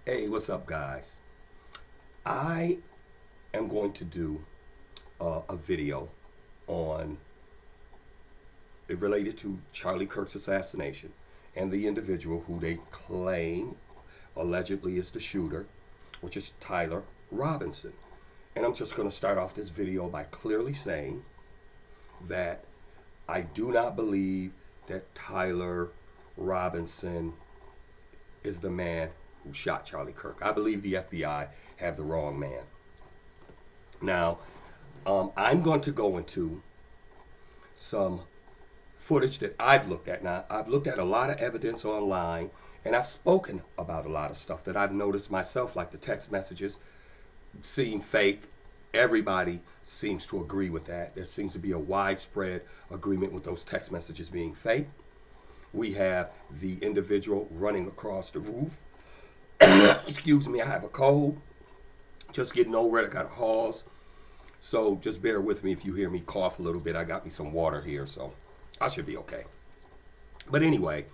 Hey, what's up, guys? I am going to do a video on it related to Charlie Kirk's assassination and the individual who they claim allegedly is the shooter, which is Tyler Robinson. And I'm just going to start off this video by clearly saying that I do not believe that Tyler Robinson is the man who shot Charlie Kirk. I believe the FBI have the wrong man. Now, I'm going to go into some footage that I've looked at. Now, I've looked at a lot of evidence online, and I've spoken about a lot of stuff that I've noticed myself, like the text messages seem fake. Everybody seems to agree with that. There seems to be a widespread agreement with those text messages being fake. We have the individual running across the roof. Excuse me, I have a cold. Just getting over it. I got a hawes. So just bear with me if you hear me cough a little bit. I got me some water here, so I should be okay. But anyway,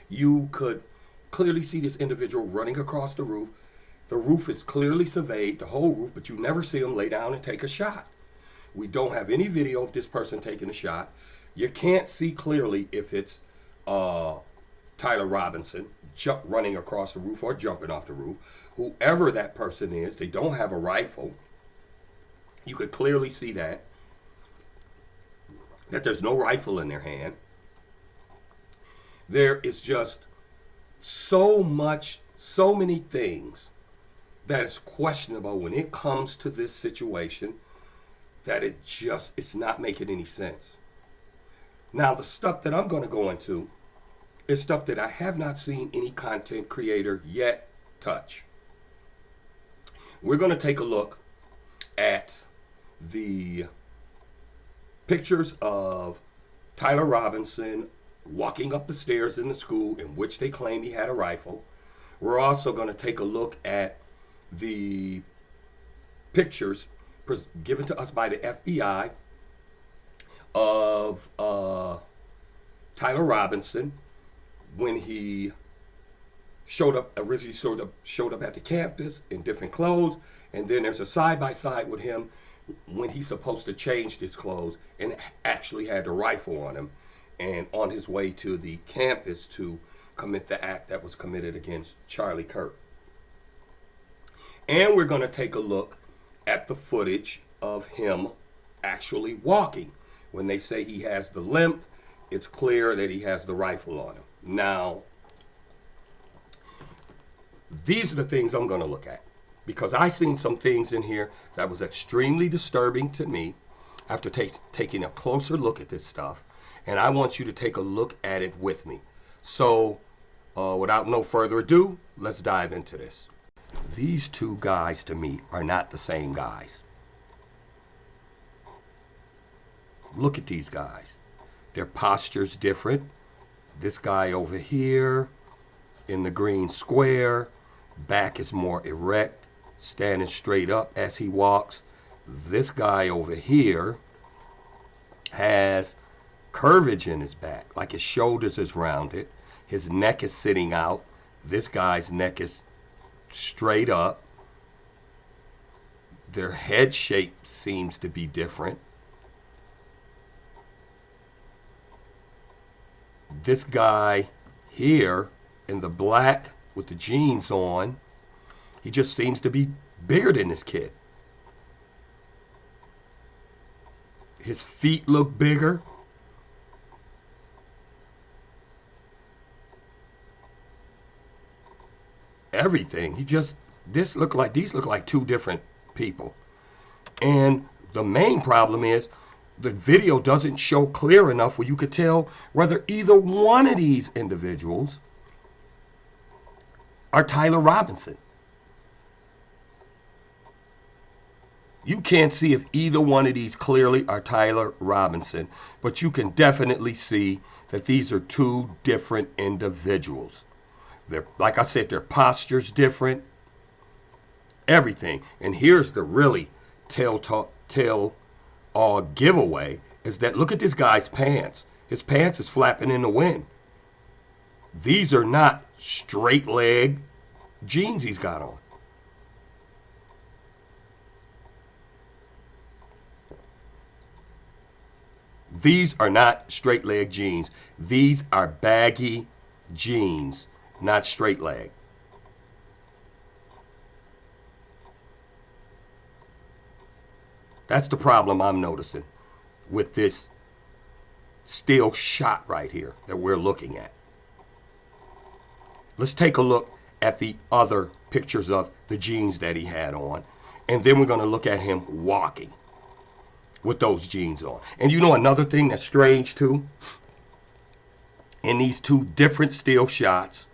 you could clearly see this individual running across the roof. The roof is clearly surveyed, the whole roof, but you never see him lay down and take a shot. We don't have any video of this person taking a shot. You can't see clearly if it's Tyler Robinson running across the roof or jumping off the roof. Whoever that person is, they don't have a rifle. You could clearly see that there's no rifle in their hand. There is just so many things that is questionable when it comes to this situation that it's not making any sense. Now, the stuff that I'm going to go into is stuff that I have not seen any content creator yet touch. We're going to take a look at the pictures of Tyler Robinson walking up the stairs in the school in which they claim he had a rifle. We're also going to take a look at the pictures given to us by the FBI of Tyler Robinson when he originally showed up at the campus in different clothes, and then there's a side-by-side with him when he's supposed to change his clothes and actually had the rifle on him and on his way to the campus to commit the act that was committed against Charlie Kirk. And we're going to take a look at the footage of him actually walking. When they say he has the limp, it's clear that he has the rifle on him. Now, these are the things I'm going to look at, because I seen some things in here that was extremely disturbing to me after taking a closer look at this stuff, and I want you to take a look at it with me. So, without no further ado, let's dive into this. These two guys to me are not the same guys. Look at these guys. Their posture's different. This guy over here in the green square, back is more erect, standing straight up as he walks. This guy over here has curvage in his back, like his shoulders is rounded. His neck is sitting out. This guy's neck is straight up. Their head shape seems to be different. This guy here in the black with the jeans on, he just seems to be bigger than this kid. His feet look bigger. Everything. These look like two different people. And the main problem is the video doesn't show clear enough where you could tell whether either one of these individuals are Tyler Robinson. You can't see if either one of these clearly are Tyler Robinson, but you can definitely see that these are two different individuals. Like I said, their posture's different, everything. And here's the really tell-all giveaway is that look at this guy's pants. His pants is flapping in the wind. These are not straight leg jeans he's got on. These are not straight leg jeans. These are baggy jeans, not straight leg. That's the problem I'm noticing with this still shot right here that we're looking at. Let's take a look at the other pictures of the jeans that he had on, and then we're going to look at him walking with those jeans on. And you know another thing that's strange too? In these two different still shots,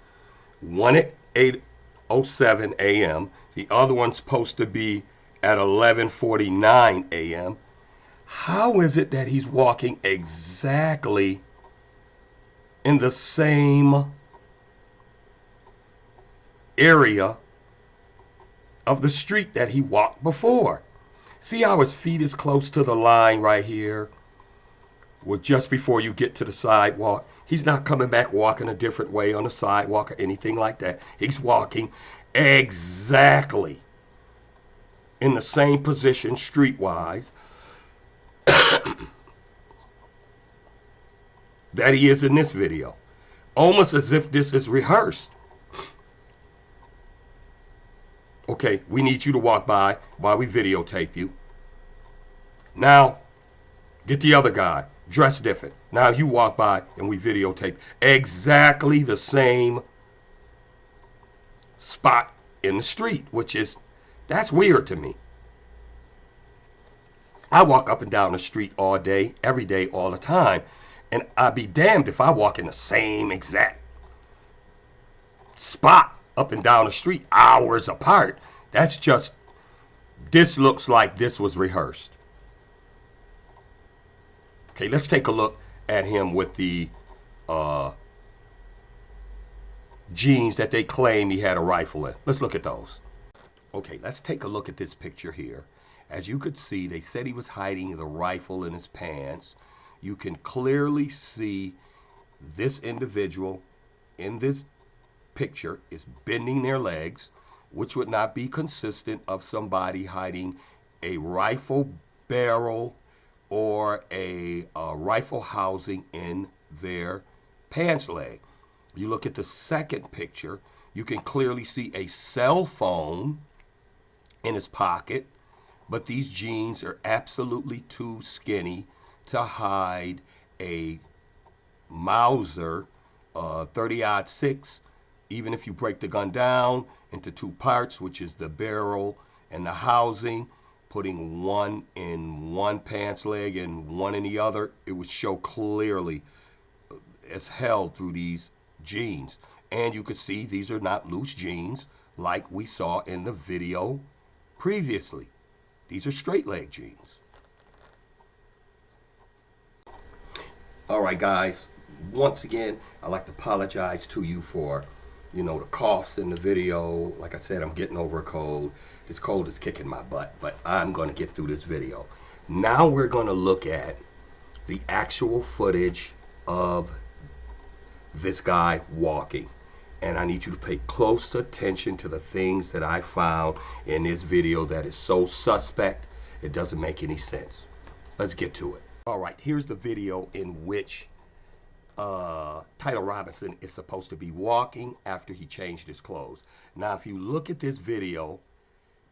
one at 8:07 a.m., the other one's supposed to be at 11:49 a.m. How is it that he's walking exactly in the same area of the street that he walked before? See how his feet is close to the line right here? Well, just before you get to the sidewalk, he's not coming back walking a different way on the sidewalk or anything like that. He's walking exactly in the same position streetwise that he is in this video. Almost as if this is rehearsed. Okay, we need you to walk by while we videotape you. Now, get the other guy, dressed different. Now you walk by and we videotape exactly the same spot in the street, which is, that's weird to me. I walk up and down the street all day, every day, all the time, and I'd be damned if I walk in the same exact spot up and down the street hours apart. That's just, this looks like this was rehearsed. Okay, let's take a look at him with the jeans that they claim he had a rifle in. Let's look at those. Okay, let's take a look at this picture here. As you could see, they said he was hiding the rifle in his pants. You can clearly see this individual in this picture is bending their legs, which would not be consistent of somebody hiding a rifle barrel or a rifle housing in their pants leg. You look at the second picture, you can clearly see a cell phone in his pocket, but these jeans are absolutely too skinny to hide a Mauser 30-06. Even if you break the gun down into two parts, which is the barrel and the housing, putting one in one pants leg and one in the other, it would show clearly as hell through these jeans. And you could see these are not loose jeans like we saw in the video previously. These are straight leg jeans. All right, guys. Once again, I'd like to apologize to you for, the coughs in the video. Like I said, I'm getting over a cold. This cold is kicking my butt, but I'm going to get through this video. Now we're going to look at the actual footage of this guy walking. And I need you to pay close attention to the things that I found in this video that is so suspect, it doesn't make any sense. Let's get to it. All right, here's the video in which Tyler Robinson is supposed to be walking after he changed his clothes. Now, if you look at this video,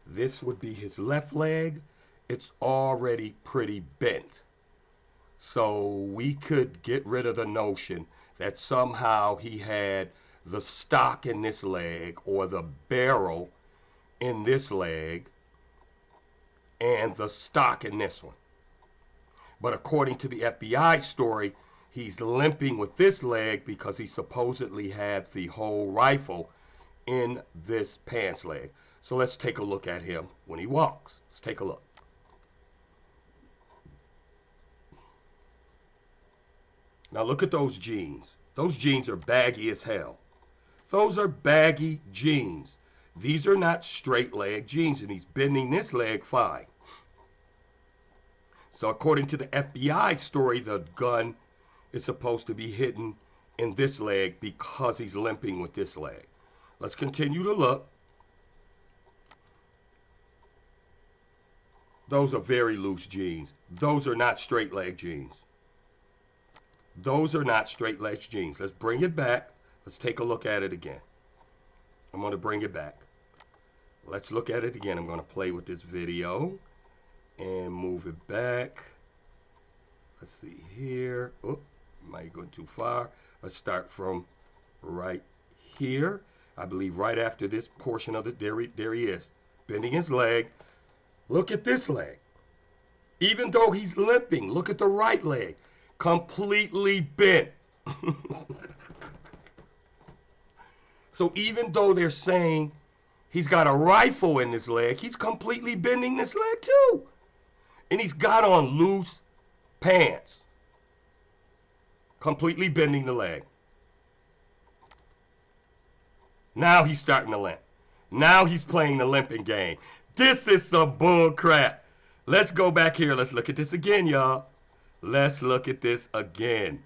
this would be his left leg. It's already pretty bent. So we could get rid of the notion that somehow he had the stock in this leg or the barrel in this leg and the stock in this one. But according to the FBI story, he's limping with this leg because he supposedly had the whole rifle in this pants leg. So let's take a look at him when he walks. Let's take a look. Now look at those jeans. Those jeans are baggy as hell. Those are baggy jeans. These are not straight leg jeans, and he's bending this leg fine. So according to the FBI story, the gun is supposed to be hidden in this leg because he's limping with this leg. Let's continue to look. Those are very loose jeans. Those are not straight leg jeans. Those are not straight leg jeans. Let's bring it back. Let's take a look at it again. I'm going to bring it back. Let's look at it again. I'm going to play with this video and move it back. Let's see here. Oh, might go too far. Let's start from right here. I believe right after this portion of it, there he is, bending his leg. Look at this leg. Even though he's limping, look at the right leg. Completely bent. So even though they're saying he's got a rifle in his leg, he's completely bending this leg too. And he's got on loose pants. Completely bending the leg. Now he's starting to limp. Now he's playing the limping game. This is some bull crap. Let's go back here. Let's look at this again, y'all. Let's look at this again.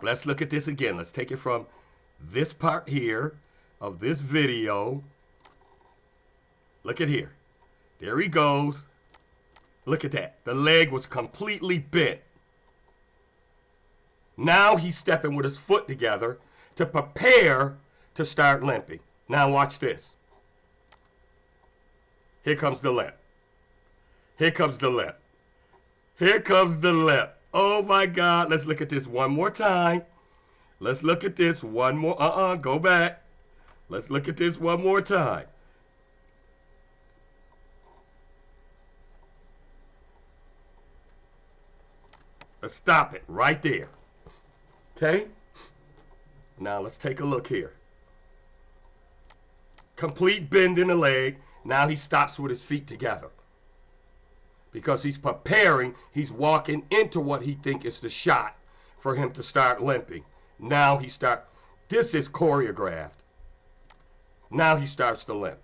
Let's look at this again. Let's take it from this part here of this video. Look at here. There he goes. Look at that. The leg was completely bent. Now he's stepping with his foot together to prepare to start limping. Now watch this. Here comes the limp. Here comes the limp. Here comes the limp. Oh my God. Let's look at this one more time. Let's look at this one more. Go back. Let's look at this one more time. Let's stop it right there. Okay? Now let's take a look here. Complete bend in the leg. Now he stops with his feet together. Because he's preparing, he's walking into what he thinks is the shot for him to start limping. Now he starts, this is choreographed. Now he starts to limp.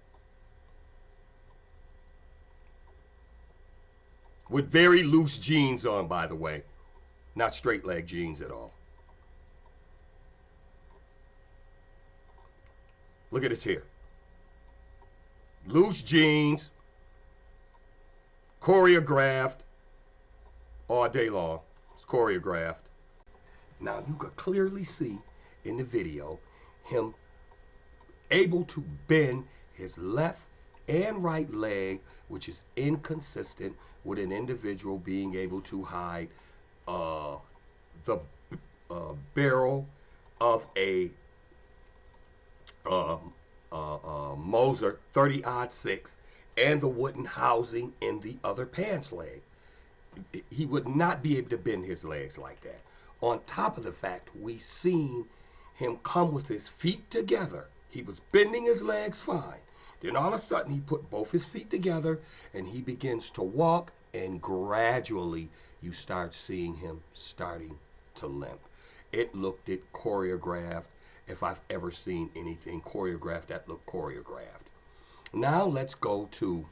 With very loose jeans on, by the way. Not straight leg jeans at all. Look at this here. Loose jeans, choreographed all day long. It's choreographed. Now you could clearly see in the video him able to bend his left and right leg, which is inconsistent with an individual being able to hide the barrel of a Moser 30-06 and the wooden housing in the other pants leg. He would not be able to bend his legs like that. On top of the fact, we seen him come with his feet together. He was bending his legs fine. Then all of a sudden he put both his feet together and he begins to walk, and gradually you start seeing him starting to limp. It looked choreographed. If I've ever seen anything choreographed that looked choreographed. Now let's go to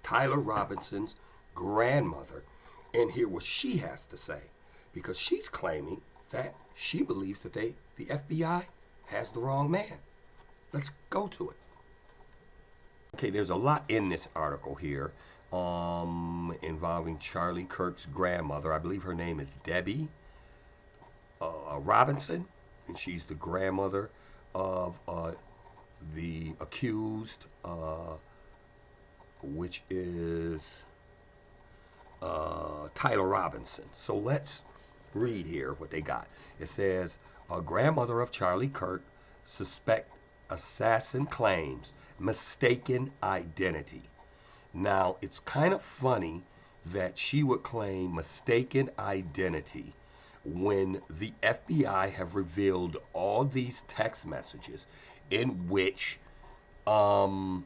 Tyler Robinson's grandmother and hear what she has to say, because she's claiming that she believes that the FBI has the wrong man. Let's go to it. Okay, there's a lot in this article here involving Charlie Kirk's grandmother. I believe her name is Debbie Robinson. And she's the grandmother of the accused, which is Tyler Robinson. So let's read here what they got. It says, a grandmother of Charlie Kirk suspect assassin claims mistaken identity. Now, it's kind of funny that she would claim mistaken identity when the FBI have revealed all these text messages in which the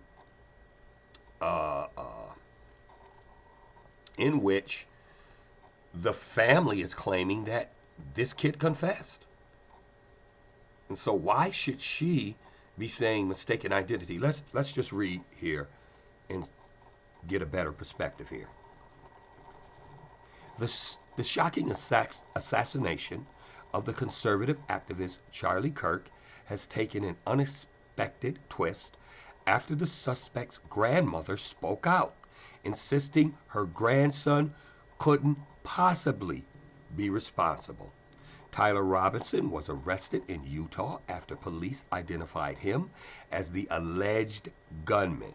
family is claiming that this kid confessed. And so why should she be saying mistaken identity? Let's just read here and get a better perspective here. The shocking assassination of the conservative activist Charlie Kirk has taken an unexpected twist after the suspect's grandmother spoke out, insisting her grandson couldn't possibly be responsible. Tyler Robinson was arrested in Utah after police identified him as the alleged gunman.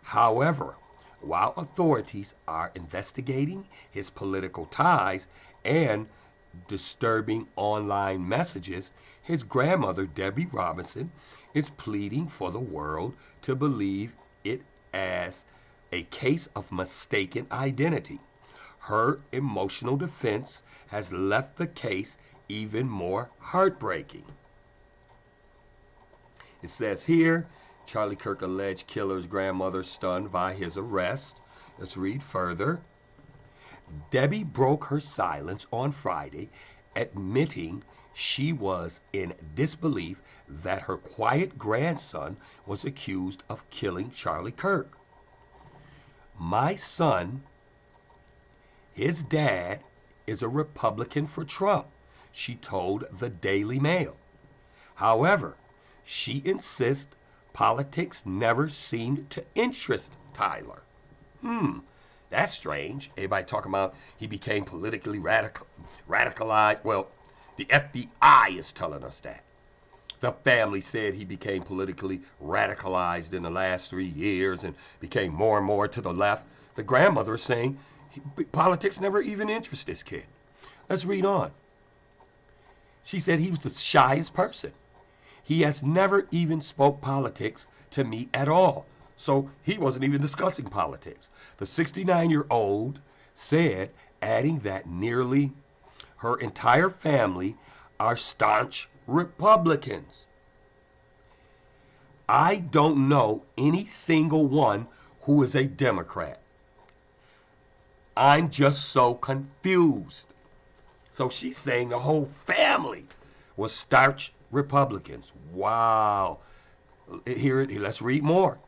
However, while authorities are investigating his political ties and disturbing online messages, his grandmother, Debbie Robinson, is pleading for the world to believe it as a case of mistaken identity. Her emotional defense has left the case even more heartbreaking. It says here, Charlie Kirk alleged killer's grandmother stunned by his arrest. Let's read further. Debbie broke her silence on Friday, admitting she was in disbelief that her quiet grandson was accused of killing Charlie Kirk. My son, his dad, is a Republican for Trump, she told the Daily Mail. However, she insists politics never seemed to interest Tyler. That's strange. Everybody talking about he became politically radicalized. Well, the FBI is telling us that. The family said he became politically radicalized in the last 3 years and became more and more to the left. The grandmother is saying politics never even interests this kid. Let's read on. She said he was the shyest person. He has never even spoke politics to me at all. So he wasn't even discussing politics. The 69-year-old said, adding that nearly her entire family are staunch Republicans. I don't know any single one who is a Democrat. I'm just so confused. So she's saying the whole family was staunch Republicans. Wow. Let's read more.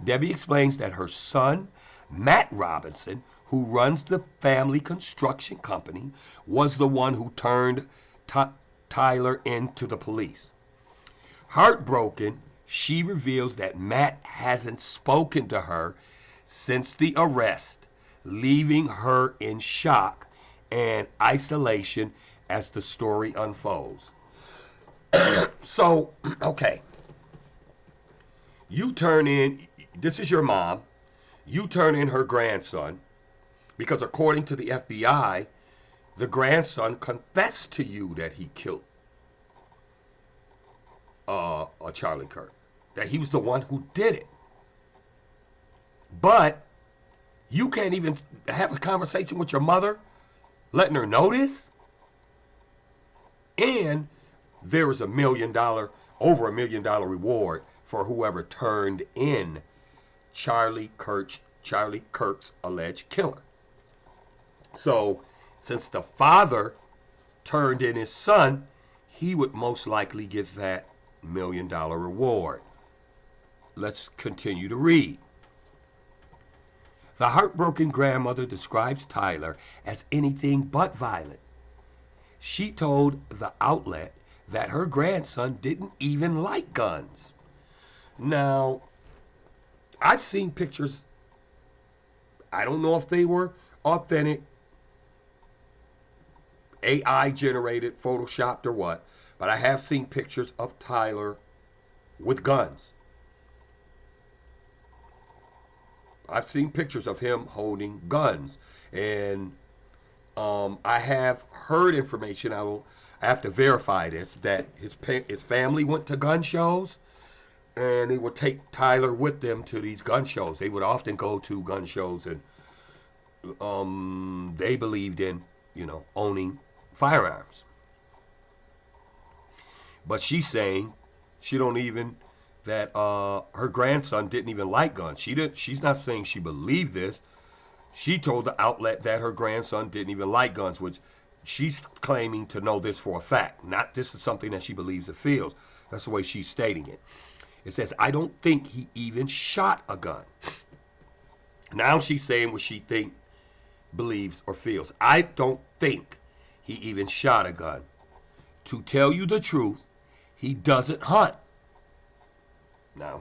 Debbie explains that her son, Matt Robinson, who runs the family construction company, was the one who turned Tyler into the police. Heartbroken, she reveals that Matt hasn't spoken to her since the arrest, leaving her in shock and isolation as the story unfolds. So, okay. You turn in, this is your mom, you turn in her grandson, because according to the FBI, the grandson confessed to you that he killed Charlie Kirk, that he was the one who did it. But you can't even have a conversation with your mother, letting her know this. And there is over $1 million reward for whoever turned in Charlie Kirk's alleged killer. So, since the father turned in his son, he would most likely get that $1 million reward. Let's continue to read. The heartbroken grandmother describes Tyler as anything but violent. She told the outlet that her grandson didn't even like guns. Now, I've seen pictures. I don't know if they were authentic, AI generated, photoshopped or what, but I have seen pictures of Tyler with guns. I've seen pictures of him holding guns. And I have heard information, I have to verify this, that his family went to gun shows, and they would take Tyler with them to these gun shows. They would often go to gun shows, and they believed in, owning firearms. But she's saying she don't even, that her grandson didn't even like guns. She's not saying she believed this. She told the outlet that her grandson didn't even like guns, which she's claiming to know this for a fact. Not this is something that she believes or feels. That's the way she's stating it. It says, I don't think he even shot a gun. Now she's saying what she believes or feels. I don't think he even shot a gun. to tell you the truth, he doesn't hunt. Now,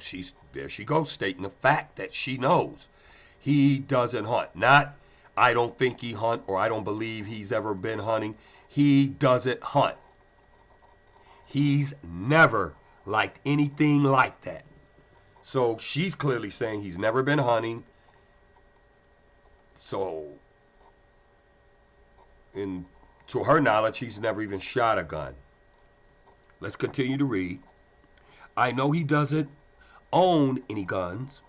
there she goes, stating the fact that she knows he doesn't hunt. Not, I don't think he hunt, or I don't believe he's ever been hunting. He doesn't hunt. He's never liked anything like that. So she's clearly saying he's never been hunting. So, to her knowledge, he's never even shot a gun. Let's continue to read. I know he doesn't own any guns.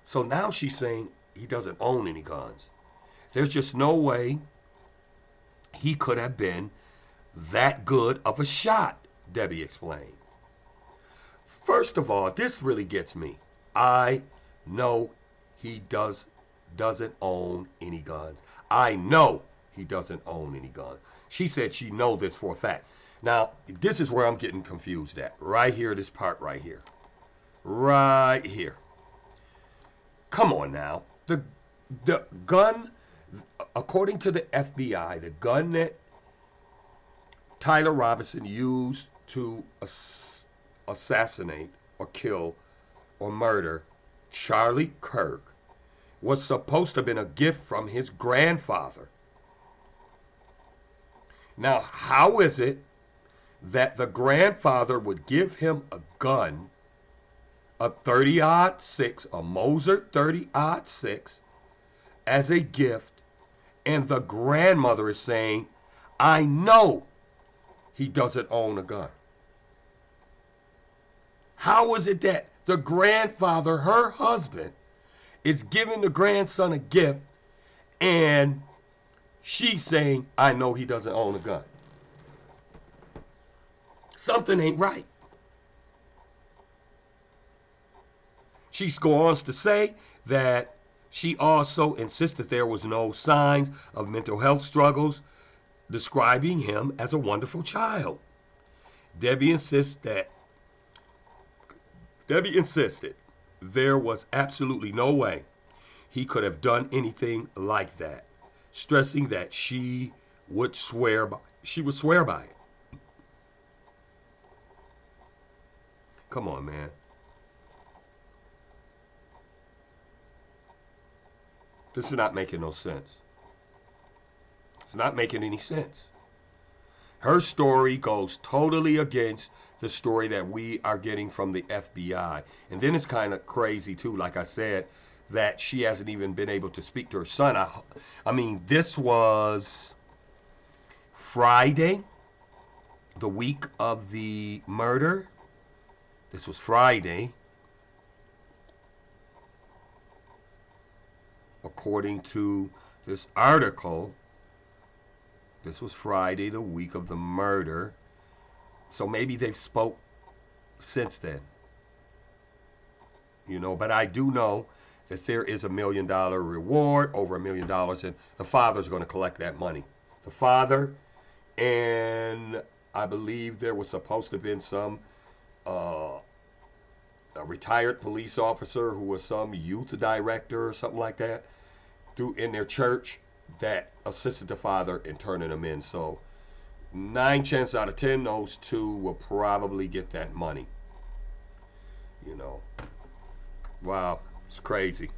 So now she's saying he doesn't own any guns. There's just no way he could have been that good of a shot, Debbie explained. First of all, this really gets me. I know he doesn't own any guns. I know he doesn't own any guns. She said she knows this for a fact. Now, this is where I'm getting confused at. Right here, this part right here. Right here. Come on now. The gun, according to the FBI, the gun that Tyler Robinson used to assassinate or kill or murder Charlie Kirk was supposed to have been a gift from his grandfather. Now, how is it that the grandfather would give him a gun, a 30-06, a Moser 30-06, as a gift, and the grandmother is saying, I know he doesn't own a gun? How is it that the grandfather, her husband, is giving the grandson a gift, and she's saying, I know he doesn't own a gun? Something ain't right. She goes on to say that she also insisted there was no signs of mental health struggles, describing him as a wonderful child. Debbie insisted there was absolutely no way he could have done anything like that, stressing that she would swear by it. Come on, man. This is not making no sense. It's not making any sense. Her story goes totally against the story that we are getting from the FBI. And then it's kind of crazy, too, like I said, that she hasn't even been able to speak to her son. I mean, this was Friday, the week of the murder. This was Friday. According to this article, this was Friday, the week of the murder. So maybe they've spoke since then. You know, but I do know that there is $1 million reward, over $1 million, and the father's going to collect that money. The father, and I believe there was supposed to have been some a retired police officer who was some youth director or something like that in their church that assisted the father in turning them in. So 9 chances out of 10, those two will probably get that money. You know, wow, it's crazy.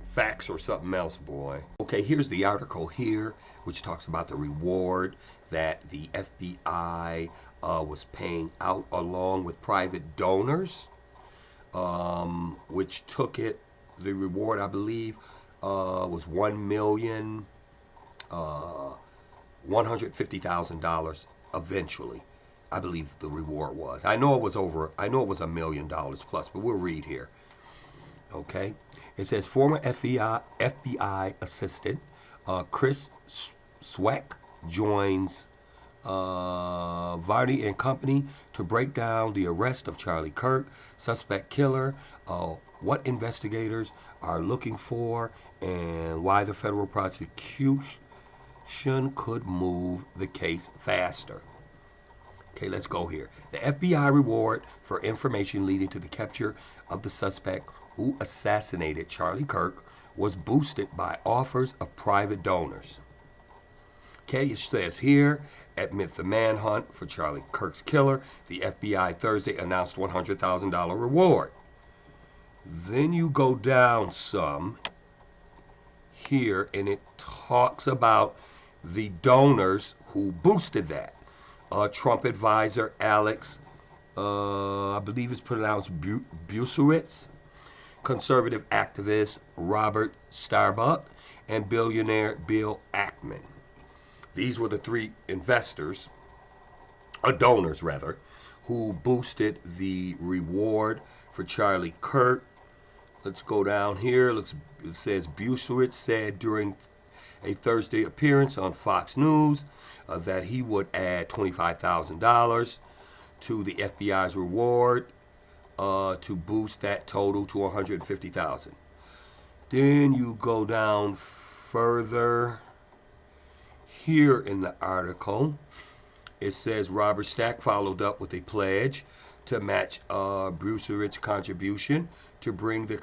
Facts or something else, boy. Okay, here's the article here, which talks about the reward that the FBI was paying out along with private donors, which took it, the reward, I believe, was $1,150,000 eventually. I believe the reward was. I know it was $1 million plus, but we'll read here. Okay. It says former FBI assistant Chris Sweck joins Varney and Company to break down the arrest of Charlie Kirk, suspect killer, what investigators are looking for, and why the federal prosecution could move the case faster. Okay, let's go here. The FBI reward for information leading to the capture of the suspect who assassinated Charlie Kirk was boosted by offers of private donors. Okay, it says here amid the manhunt for Charlie Kirk's killer. The FBI Thursday announced $100,000 reward. Then you go down some here, and it talks about the donors who boosted that. Trump advisor Alex, I believe it's pronounced Busiewicz, conservative activist Robert Starbuck, and billionaire Bill Ackman. These were the three investors, donors rather, who boosted the reward for Charlie Kirk. Let's go down here. It says Busiewicz said during a Thursday appearance on Fox News that he would add $25,000 to the FBI's reward to boost that total to $150,000. Then you go down further here in the article. It says Robert Stack followed up with a pledge to match Busiewicz's contribution to bring the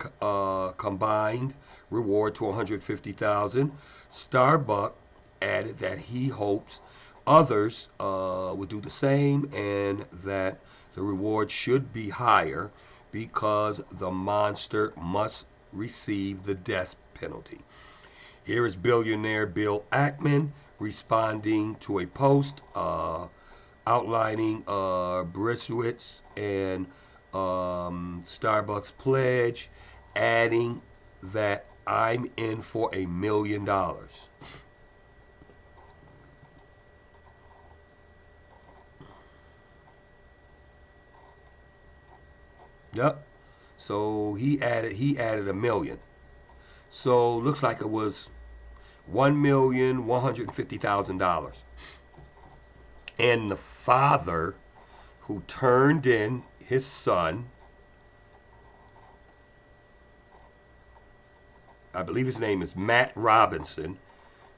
combined reward to $150,000. Starbuck added that he hopes others would do the same and that the reward should be higher because the monster must receive the death penalty. Here is billionaire Bill Ackman responding to a post outlining Busiewicz and Starbucks pledge, adding that I'm in for $1 million. Yep. So he added $1 million. So looks like it was $1,150,000. And the father who turned in his son, I believe his name is Matt Robinson,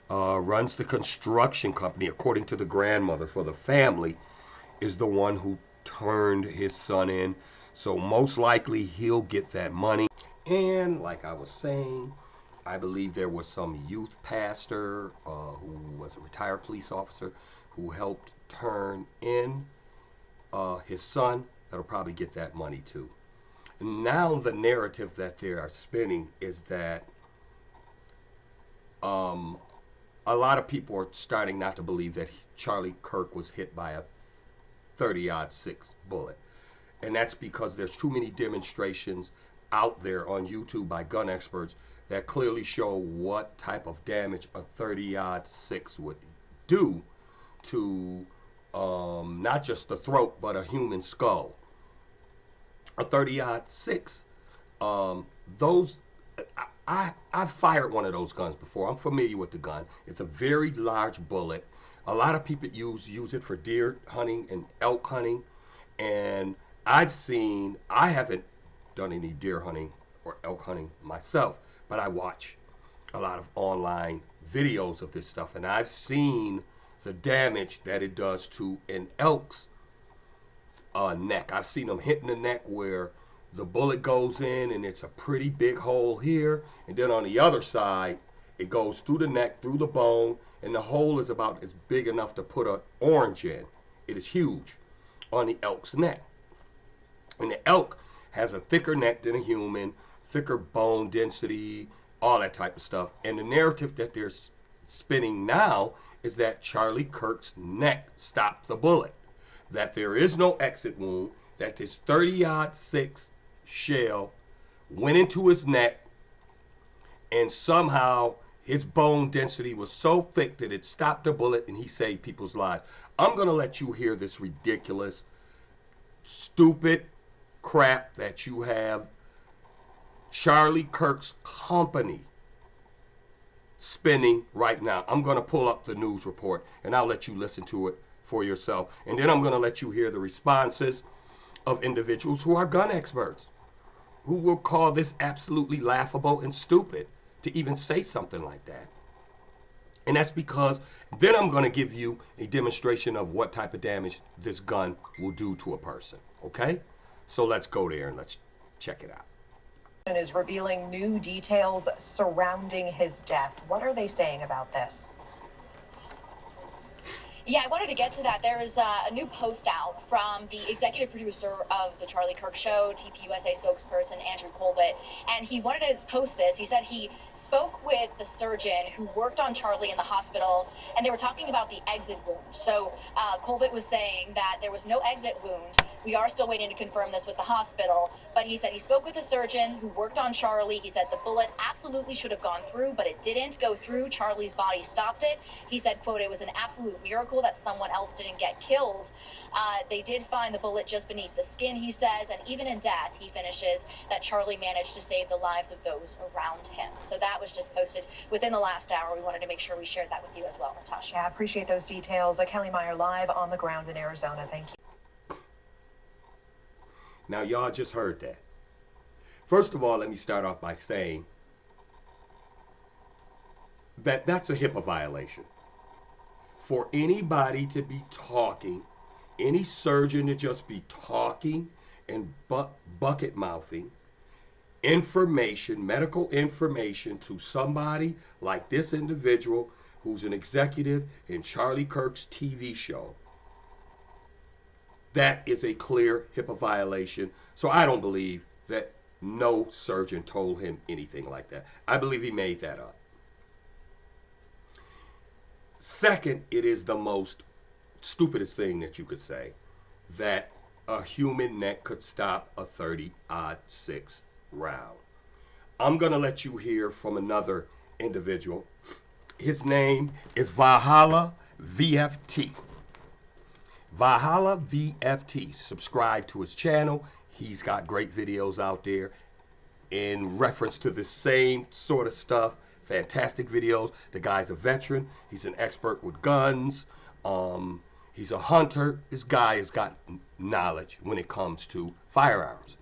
runs the construction company, according to the grandmother for the family, is the one who turned his son in. So most likely he'll get that money. And like I was saying, I believe there was some youth pastor who was a retired police officer who helped turn in his son. That'll probably get that money too. Now the narrative that they are spinning is that a lot of people are starting not to believe that Charlie Kirk was hit by a 30-06 bullet. And that's because there's too many demonstrations out there on YouTube by gun experts that clearly show what type of damage a 30-06 would do to not just the throat, but a human skull. A 30-06, I've fired one of those guns before. I'm familiar with the gun. It's a very large bullet. A lot of people use it for deer hunting and elk hunting. And I haven't done any deer hunting or elk hunting myself, but I watch a lot of online videos of this stuff, and I've seen the damage that it does to an elk's neck. I've seen them hitting the neck where the bullet goes in and it's a pretty big hole here, and then on the other side it goes through the neck, through the bone, and the hole is about as big enough to put an orange in. It is huge on the elk's neck. And the elk has a thicker neck than a human, thicker bone density, all that type of stuff. And the narrative that they're spinning now is that Charlie Kirk's neck stopped the bullet, that there is no exit wound, that this 30-06 shell went into his neck, and somehow his bone density was so thick that it stopped the bullet and he saved people's lives. I'm going to let you hear this ridiculous, stupid crap that you have Charlie Kirk's company spinning right now. I'm going to pull up the news report and I'll let you listen to it for yourself. And then I'm going to let you hear the responses of individuals who are gun experts, who will call this absolutely laughable and stupid to even say something like that. And that's because then I'm going to give you a demonstration of what type of damage this gun will do to a person. Okay? So let's go there and let's check it out. Is revealing new details surrounding his death. What are they saying about this? Yeah, I wanted to get to that. There is a new post out from the executive producer of the Charlie Kirk Show, TPUSA spokesperson Andrew Colbert, and he wanted to post this. He said he spoke with the surgeon who worked on Charlie in the hospital, and they were talking about the exit wound. So Colbert was saying that there was no exit wound. We are still waiting to confirm this with the hospital, but he said he spoke with the surgeon who worked on Charlie. He said the bullet absolutely should have gone through, but it didn't go through. Charlie's body stopped it. He said, quote, "It was an absolute miracle that someone else didn't get killed." They did find the bullet just beneath the skin, he says, and even in death, he finishes, that Charlie managed to save the lives of those around him. So that was just posted within the last hour. We wanted to make sure we shared that with you as well, Natasha. Yeah, I appreciate those details. Kelly Meyer live on the ground in Arizona. Thank you. Now, y'all just heard that. First of all, let me start off by saying that that's a HIPAA violation. For anybody to be talking, any surgeon to just be talking and bucket mouthing information, medical information to somebody like this individual who's an executive in Charlie Kirk's TV show, that is a clear HIPAA violation. So I don't believe that no surgeon told him anything like that. I believe he made that up. Second, it is the most stupidest thing that you could say, that a human neck could stop a 30-06 round. I'm going to let you hear from another individual. His name is Valhalla VFT. Valhalla VFT. Subscribe to his channel. He's got great videos out there in reference to the same sort of stuff. Fantastic videos. The guy's a veteran. He's an expert with guns. He's a hunter. This guy has got knowledge when it comes to firearms.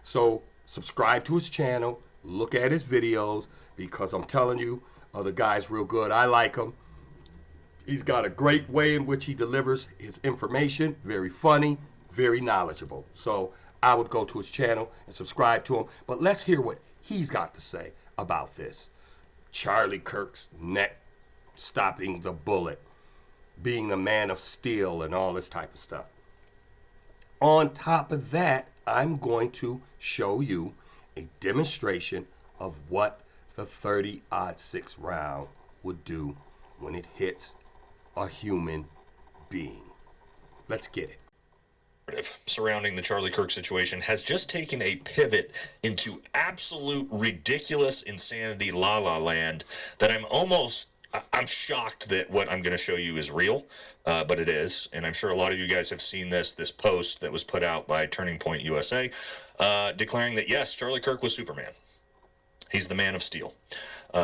So subscribe to his channel. Look at his videos, because I'm telling you, the guy's real good. I like him. He's got a great way in which he delivers his information. Very funny, very knowledgeable. So I would go to his channel and subscribe to him. But let's hear what he's got to say about this. Charlie Kirk's neck stopping the bullet, being a man of steel, and all this type of stuff. On top of that, I'm going to show you a demonstration of what the 30-06 round would do when it hits a human being. Let's get it. Surrounding the Charlie Kirk situation has just taken a pivot into absolute ridiculous insanity, la la land, that I'm shocked that what I'm going to show you is real, but it is. And I'm sure a lot of you guys have seen this post that was put out by Turning Point USA, declaring that yes, Charlie Kirk was Superman. He's the man of steel.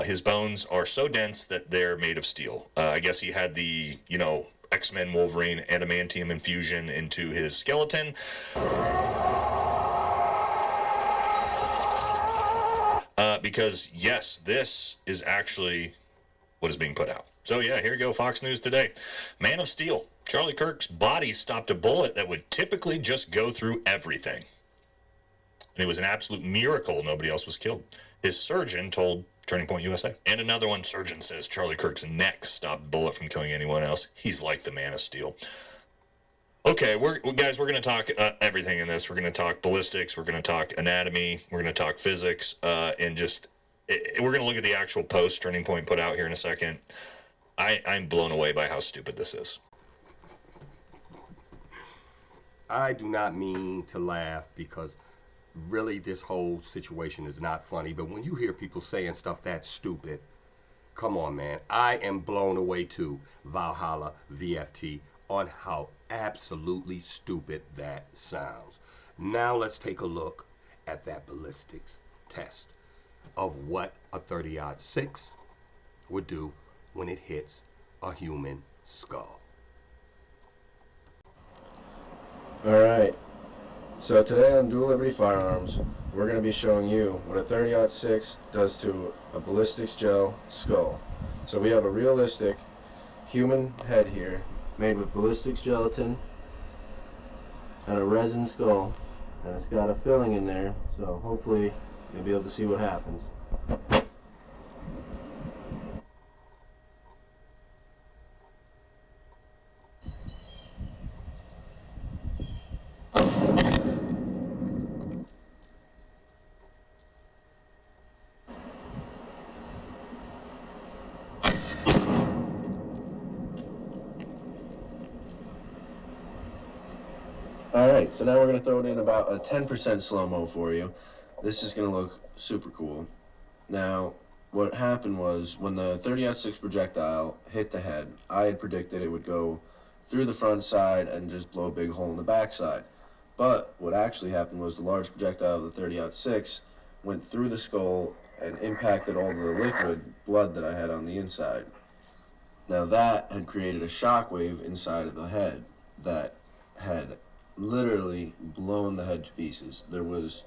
His bones are so dense that they're made of steel. I guess he had the, X-Men Wolverine adamantium infusion into his skeleton. Because, yes, this is actually what is being put out. So, yeah, here you go, Fox News Today. Man of Steel. Charlie Kirk's body stopped a bullet that would typically just go through everything. And it was an absolute miracle nobody else was killed. His surgeon told Turning Point USA. And another one, surgeon says Charlie Kirk's neck stopped a bullet from killing anyone else. He's like the Man of Steel. Okay, we're going to talk everything in this. We're going to talk ballistics. We're going to talk anatomy. We're going to talk physics. And we're going to look at the actual post Turning Point put out here in a second. I'm blown away by how stupid this is. I do not mean to laugh, because really this whole situation is not funny. But when you hear people saying stuff that's stupid, come on, man. I am blown away too, Valhalla VFT, on how absolutely stupid that sounds. Now let's take a look at that ballistics test of what a 30-06 would do when it hits a human skull. Alright, so today on Dual Liberty Firearms, we're going to be showing you what a 30-06 does to a ballistics gel skull. So we have a realistic human head here, made with ballistics gelatin and a resin skull, and it's got a filling in there, so hopefully you'll be able to see what happens. Alright, so now we're going to throw it in about a 10% slow-mo for you. This is going to look super cool. Now, what happened was, when the 30-06 projectile hit the head, I had predicted it would go through the front side and just blow a big hole in the back side. But what actually happened was the large projectile of the 30-06 went through the skull and impacted all the liquid blood that I had on the inside. Now that had created a shockwave inside of the head that had literally blown the head to pieces. There was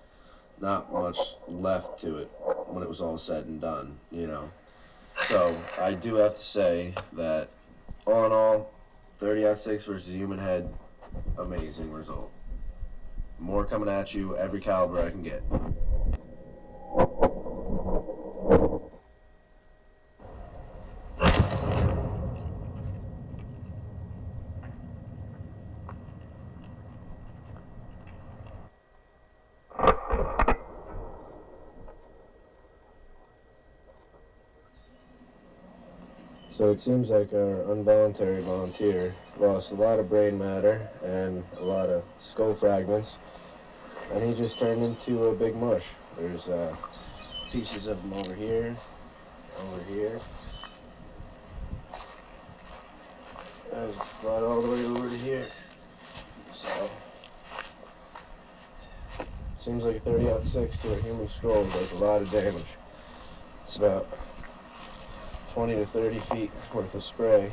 not much left to it when it was all said and done, you know. So I do have to say that all in all, 30-06 versus human head, amazing result. More coming at you, every caliber I can get. So it seems like our involuntary volunteer lost a lot of brain matter and a lot of skull fragments, and he just turned into a big mush. There's pieces of him over here, there's blood all the way over to here. So, seems like a 30-06 to a human skull does a lot of damage. It's about 20 to 30 feet worth of spray.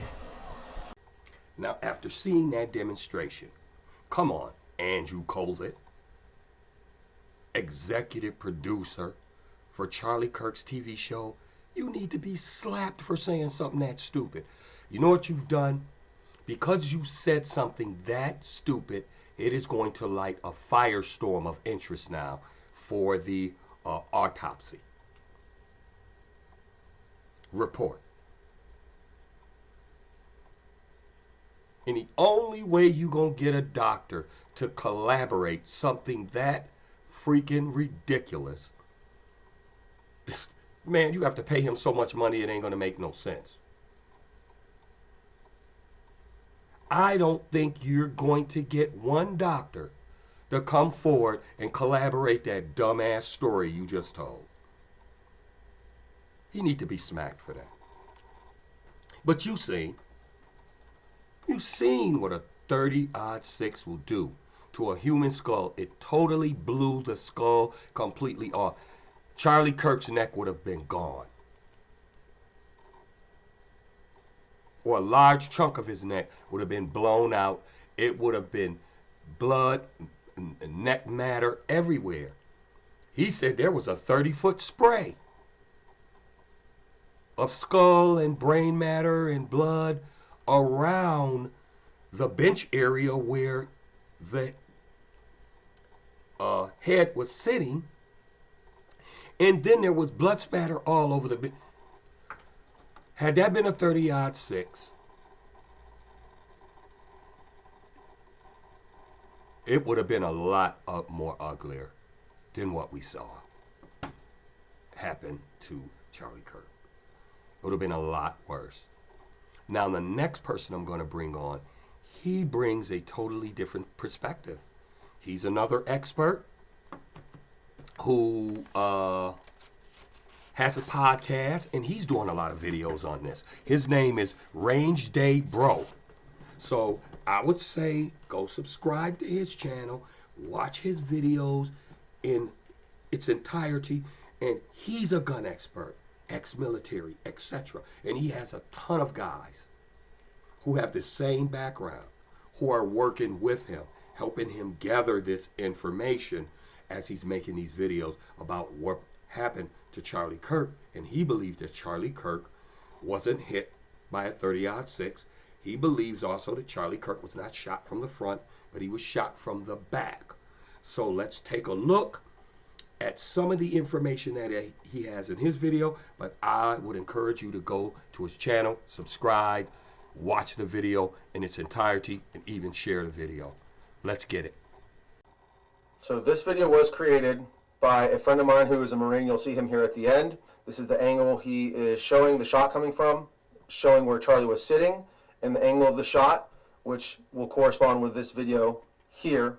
Now, after seeing that demonstration, come on, Andrew Colvett, executive producer for Charlie Kirk's TV show, you need to be slapped for saying something that stupid. You know what you've done? Because you said something that stupid, it is going to light a firestorm of interest now for the autopsy report. And the only way you gonna get a doctor to collaborate something that freaking ridiculous, man, you have to pay him so much money it ain't gonna make no sense. I don't think you're going to get one doctor to come forward and collaborate that dumbass story you just told. He need to be smacked for that. But you seen what a 30-06 will do to a human skull. It totally blew the skull completely off. Charlie Kirk's neck would have been gone. Or a large chunk of his neck would have been blown out. It would have been blood, neck matter everywhere. He said there was a 30-foot spray of skull and brain matter and blood around the bench area where the head was sitting, and then there was blood spatter all over the bench. Had that been a 30-06, it would have been a lot more uglier than what we saw happen to Charlie Kirk. It would have been a lot worse. Now, the next person I'm going to bring on, he brings a totally different perspective. He's another expert who has a podcast, and he's doing a lot of videos on this. His name is Range Day Bro. So I would say go subscribe to his channel, watch his videos in its entirety, and he's a gun expert, ex-military, etc. And he has a ton of guys who have the same background, who are working with him, helping him gather this information as he's making these videos about what happened to Charlie Kirk. And he believes that Charlie Kirk wasn't hit by a 30-06. He believes also that Charlie Kirk was not shot from the front, but he was shot from the back. So let's take a look at some of the information that he has in his video, but I would encourage you to go to his channel, subscribe, watch the video in its entirety, and even share the video. Let's get it. So this video was created by a friend of mine who is a Marine. You'll see him here at the end. This is the angle he is showing the shot coming from, showing where Charlie was sitting, and the angle of the shot, which will correspond with this video here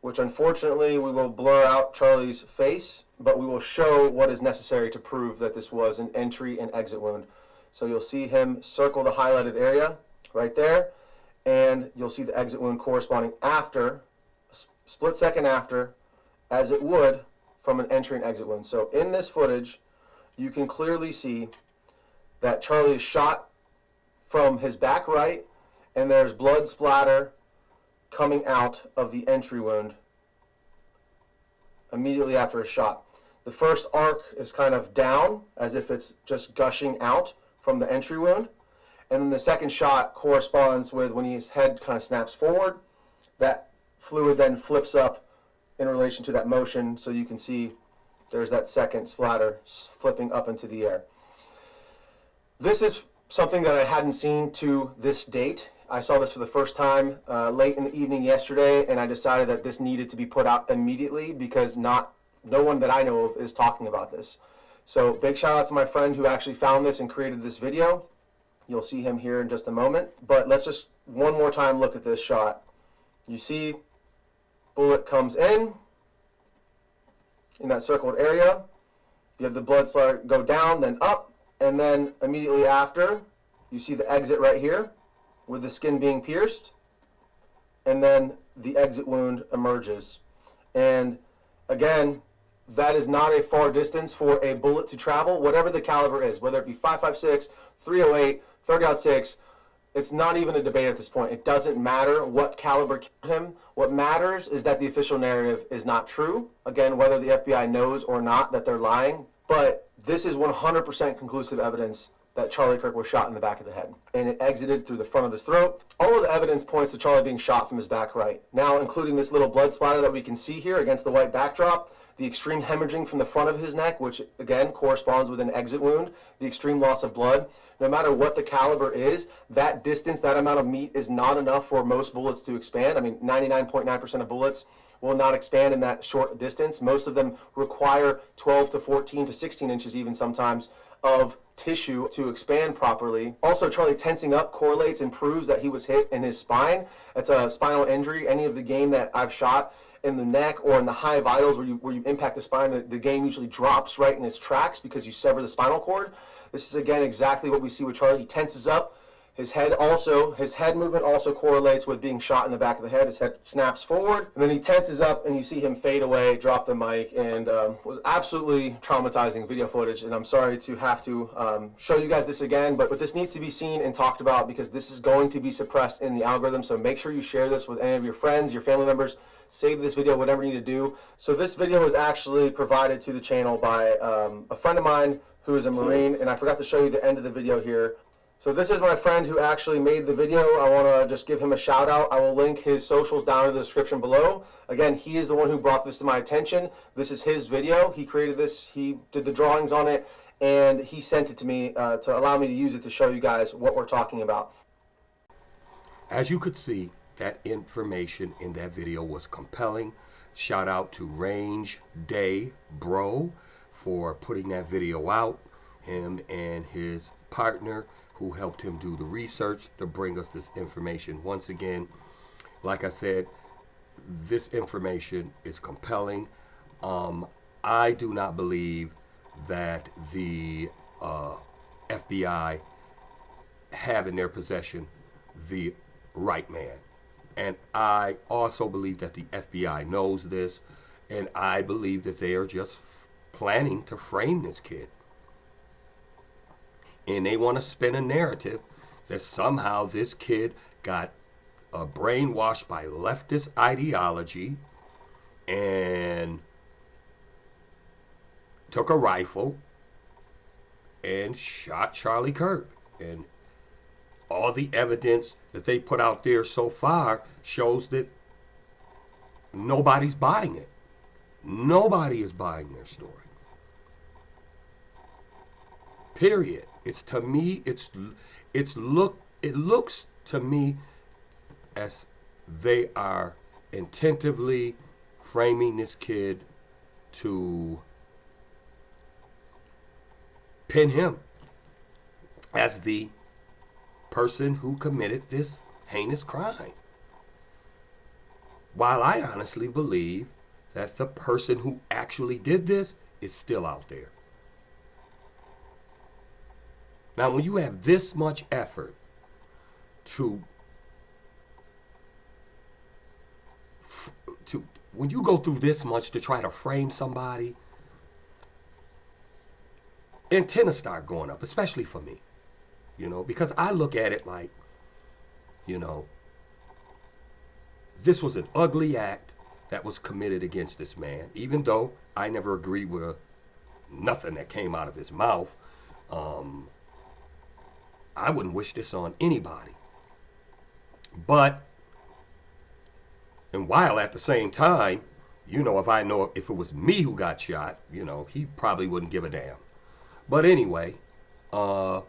which unfortunately we will blur out Charlie's face, but we will show what is necessary to prove that this was an entry and exit wound. So you'll see him circle the highlighted area right there, and you'll see the exit wound corresponding after, a split second after, as it would from an entry and exit wound. So in this footage, you can clearly see that Charlie is shot from his back right, and there's blood splatter coming out of the entry wound immediately after a shot. The first arc is kind of down, as if it's just gushing out from the entry wound. And then the second shot corresponds with when his head kind of snaps forward. That fluid then flips up in relation to that motion, so you can see there's that second splatter flipping up into the air. This is something that I hadn't seen to this date. I saw this for the first time late in the evening yesterday, and I decided that this needed to be put out immediately because no one that I know of is talking about this. So big shout out to my friend who actually found this and created this video. You'll see him here in just a moment. But let's just one more time look at this shot. You see bullet comes in that circled area. You have the blood splatter go down, then up, and then immediately after, you see the exit right here with the skin being pierced, and then the exit wound emerges. And again, that is not a far distance for a bullet to travel, whatever the caliber is, whether it be 5.56, 308, 30-06, it's not even a debate at this point. It doesn't matter what caliber killed him. What matters is that the official narrative is not true. Again, whether the FBI knows or not that they're lying, but this is 100% conclusive evidence that Charlie Kirk was shot in the back of the head, and it exited through the front of his throat. All of the evidence points to Charlie being shot from his back right. Now, including this little blood splatter that we can see here against the white backdrop, the extreme hemorrhaging from the front of his neck, which again corresponds with an exit wound, the extreme loss of blood. No matter what the caliber is, that distance, that amount of meat is not enough for most bullets to expand. I mean, 99.9% of bullets will not expand in that short distance. Most of them require 12 to 14 to 16 inches even sometimes of tissue to expand properly. Also, Charlie tensing up correlates and proves that he was hit in his spine. That's a spinal injury. Any of the game that I've shot in the neck or in the high vitals where you impact the spine, the game usually drops right in its tracks because you sever the spinal cord. This is again exactly what we see with Charlie. He tenses up. His head movement also correlates with being shot in the back of the head. His head snaps forward, and then he tenses up, and you see him fade away, drop the mic, and was absolutely traumatizing video footage. And I'm sorry to have to show you guys this again, but this needs to be seen and talked about because this is going to be suppressed in the algorithm. So make sure you share this with any of your friends, your family members. Save this video, whatever you need to do. So this video was actually provided to the channel by a friend of mine who is a Marine, and I forgot to show you the end of the video here. So this is my friend who actually made the video. I want to just give him a shout out. I will link his socials down in the description below. Again, he is the one who brought this to my attention. This is his video. He created this. He did the drawings on it, and he sent it to me to allow me to use it to show you guys what we're talking about. As you could see, that information in that video was compelling. Shout out to Range Day Bro for putting that video out. Him and his partner who helped him do the research to bring us this information. Once again, like I said, this information is compelling. I do not believe that the FBI have in their possession the right man. And I also believe that the FBI knows this, and I believe that they are just planning to frame this kid. And they want to spin a narrative that somehow this kid got brainwashed by leftist ideology and took a rifle and shot Charlie Kirk. And all the evidence that they put out there so far shows that nobody's buying it. Nobody is buying their story. Period. It's to me, it looks to me as they are intentively framing this kid to pin him as the person who committed this heinous crime. While I honestly believe that the person who actually did this is still out there. Now, when you have this much effort when you go through this much to try to frame somebody, antennas start going up, especially for me, because I look at it like, this was an ugly act that was committed against this man, even though I never agreed with nothing that came out of his mouth. I wouldn't wish this on anybody. But, and while at the same time, if it was me who got shot, he probably wouldn't give a damn. But anyway, you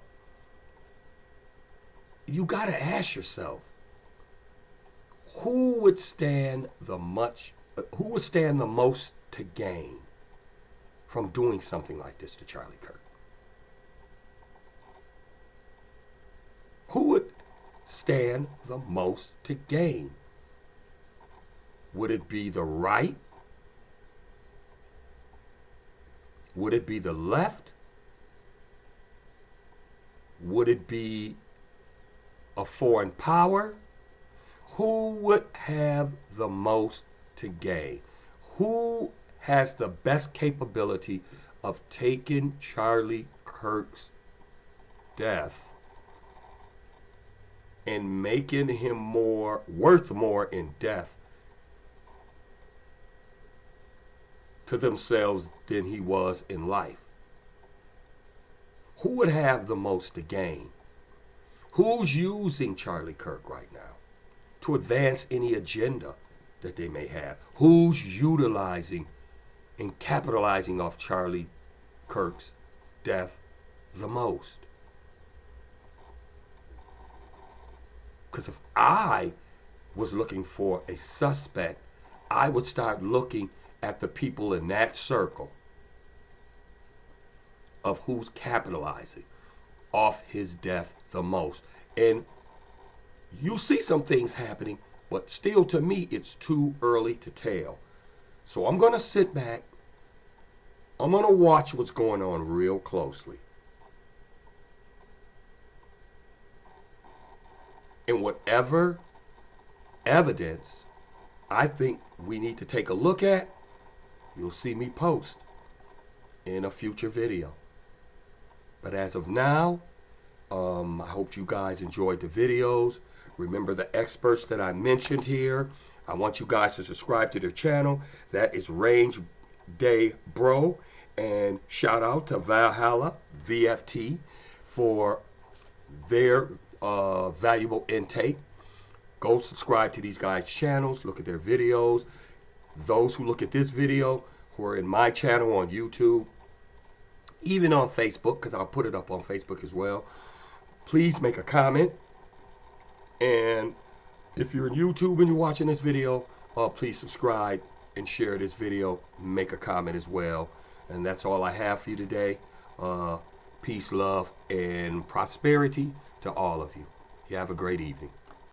gotta ask yourself, who would stand the most to gain from doing something like this to Charlie Kirk? Who would stand the most to gain? Would it be the right? Would it be the left? Would it be a foreign power? Who would have the most to gain? Who has the best capability of taking Charlie Kirk's death and making him worth more in death to themselves than he was in life? Who would have the most to gain? Who's using Charlie Kirk right now to advance any agenda that they may have? Who's utilizing and capitalizing off Charlie Kirk's death the most? Because if I was looking for a suspect, I would start looking at the people in that circle of who's capitalizing off his death the most. And you see some things happening, but still to me, it's too early to tell. So I'm going to sit back. I'm going to watch what's going on real closely. And whatever evidence I think we need to take a look at, you'll see me post in a future video. But as of now, I hope you guys enjoyed the videos. Remember the experts that I mentioned here. I want you guys to subscribe to their channel. That is Range Day Bro. And shout out to Valhalla VFT for their valuable intake. Go subscribe to these guys' channels. Look at their videos. Those who look at this video, who are in my channel on YouTube, even on Facebook, because I'll put it up on Facebook as well, please make a comment. And if you're in YouTube and you're watching this video, please subscribe and share this video. Make a comment as well. And that's all I have for you today. Peace, love, and prosperity to all of you. You have a great evening.